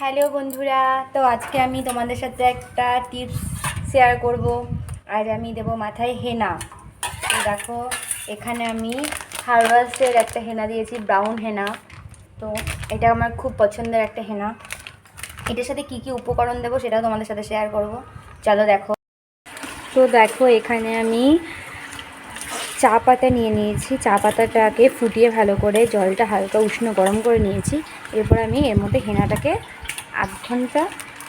Hello বন্ধুরা, তো আজকে আমি তোমাদের সাথে একটা টিপস শেয়ার করব। আজ আমি দেব মাথায় হেনা। তো দেখো, এখানে আমি হার্বালসের একটা হেনা দিয়েছি, ব্রাউন হেনা। তো এটা আমার খুব পছন্দের একটা হেনা। এটার সাথে কি কি উপকরণ দেবো সেটাও তোমাদের সাথে শেয়ার করব। চলো দেখো। তো দেখো, এখানে আমি চা পাতা নিয়ে নিয়েছি। চা পাতাটাকে ফুটিয়ে ভালো করে জলটা হালকা উষ্ণ গরম করে নিয়েছি। এরপর আমি এর মধ্যে হেনাটাকে আধ ঘন্টা,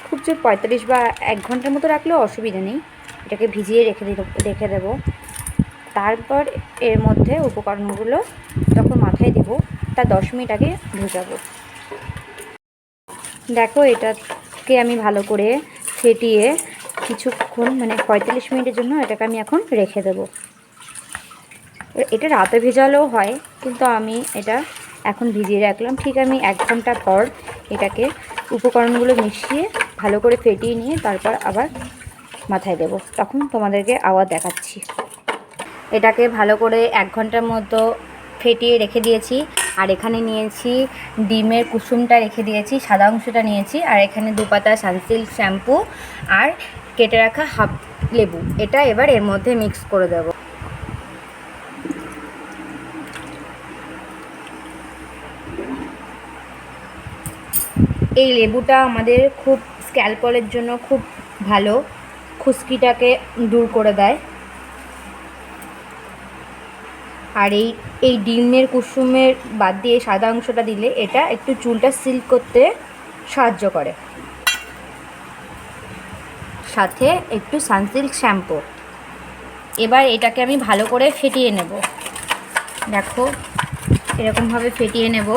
খুব জোর 45 বা 1 ঘন্টার মতো রাখলেও অসুবিধা নেই। এটাকে ভিজিয়ে রেখে দেবো। তারপর এর মধ্যে উপকরণগুলো যখন মাথায় দেব তার 10 মিনিট আগে ভেজাবো। দেখো, এটাকে আমি ভালো করে ফেটিয়ে কিছুক্ষণ, মানে 45 মিনিটের জন্য এটাকে আমি এখন রেখে দেবো। এটা রাতে ভেজালেও হয়, কিন্তু আমি এটা এখন ভিজিয়ে রাখলাম। ঠিক আমি 1 ঘন্টা পর এটাকে উপকরণগুলো মিশিয়ে ভালো করে ফেটিয়ে নিয়ে তারপর আবার মাথায় দেব, তখন তোমাদেরকে আবার দেখাচ্ছি। এটাকে ভালো করে 1 ঘন্টার মতো ফেটিয়ে রেখে দিয়েছি। আর এখানে নিয়েছি ডিমের কুসুমটা, রেখে দিয়েছি সাদা অংশটা নিয়েছি। আর এখানে 2 পাতা সানসিল্ক শ্যাম্পু আর কেটে রাখা হাফ লেবু, এটা এবার এর মধ্যে মিক্স করে দেব। এই লেবুটা আমাদের খুব স্ক্যাল্পলের জন্য খুব ভালো, খুশকিটাকে দূর করে দেয়। আর এই ডিমের কুসুমের বাদ দিয়ে সাদা অংশটা দিলে এটা একটু চুলটা সিল্ক করতে সাহায্য করে। সাথে একটু সানসিল্ক শ্যাম্পু। এবার এটাকে আমি ভালো করে ফেটিয়ে নেব। দেখো, এরকমভাবে ফেটিয়ে নেব।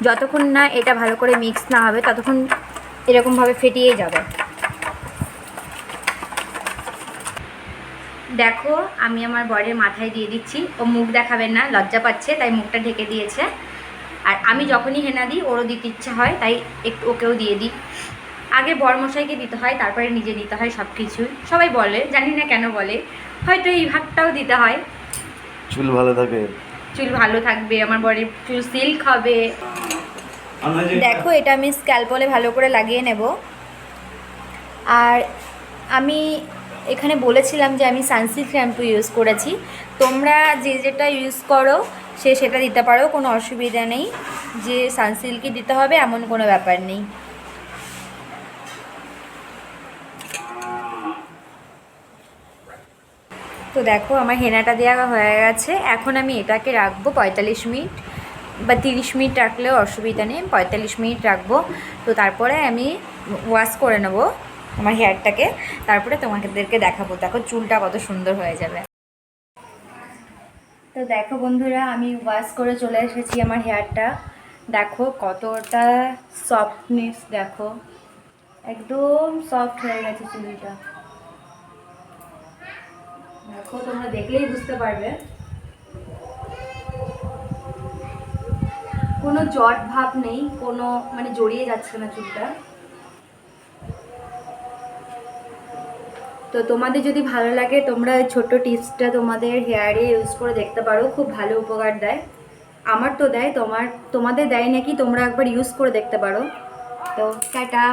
যতক্ষণ না এটা ভালো করে মিক্স না হবে ততক্ষণ এরকমভাবে ফেটিয়ে যাবে। দেখো, আমি আমার বরের মাথায় দিয়ে দিচ্ছি। ও মুখ দেখাবেন না, লজ্জা পাচ্ছে, তাই মুখটা ঢেকে দিয়েছে। আর আমি যখনই হেনা দিই ওরও দিতে ইচ্ছা হয়, তাই একটু ওকেও দিয়ে দিই। আগে বরমশাইকে দিতে হয়, তারপরে নিজে দিতে হয় সব কিছুই। সবাই বলে, জানি না কেন বলে, হয়তো এই ভাগটাও দিতে হয়। চুল ভালো থাকে, চুল ভালো থাকবে, আমার বরের চুল সিল্ক হবে। দেখো, এটা আমি স্ক্যাল্পলে ভালো করে লাগিয়ে নেব। আর আমি এখানে বলেছিলাম যে আমি সানসিল্ক শ্যাম্পু ইউজ করেছি। তোমরা যে যেটা ইউজ করো সেটা দিতে পারো, কোনো অসুবিধা নেই। যে সানসিল্কই দিতে হবে এমন কোনো ব্যাপার নেই। তো দেখো, আমার হেনাটা দেওয়া হয়ে গেছে। এখন আমি এটাকে রাখবো 45 মিনিট বা 30 মিনিট রাখলেও অসুবিধা নেই। 45 মিনিট রাখবো। তো তারপরে আমি ওয়াশ করে নেব আমার হেয়ারটাকে, তারপরে তোমাদেরকে দেখাবো। দেখো চুলটা কত সুন্দর হয়ে যাবে। তো দেখো বন্ধুরা, আমি ওয়াশ করে চলে এসেছি আমার হেয়ারটা। দেখো কতটা সফটনেস, দেখো একদম সফট হয়ে গেছে চুলটা। দেখো, তোমরা দেখলেই বুঝতে পারবে কোনো জট ভাব নেই, কোনো মানে জড়িয়ে যাচ্ছে না চুলটা। তো তোমাদের যদি ভালো লাগে তোমরা এই ছোট্ট টিপসটা তোমাদের হেয়ারে ইউজ করে দেখতে পারো, খুব ভালো উপকার দেয়। আমার তো দেয়, তোমাদের দেয় নাকি, তোমরা একবার ইউজ করে দেখতে পারো। তো টাটা।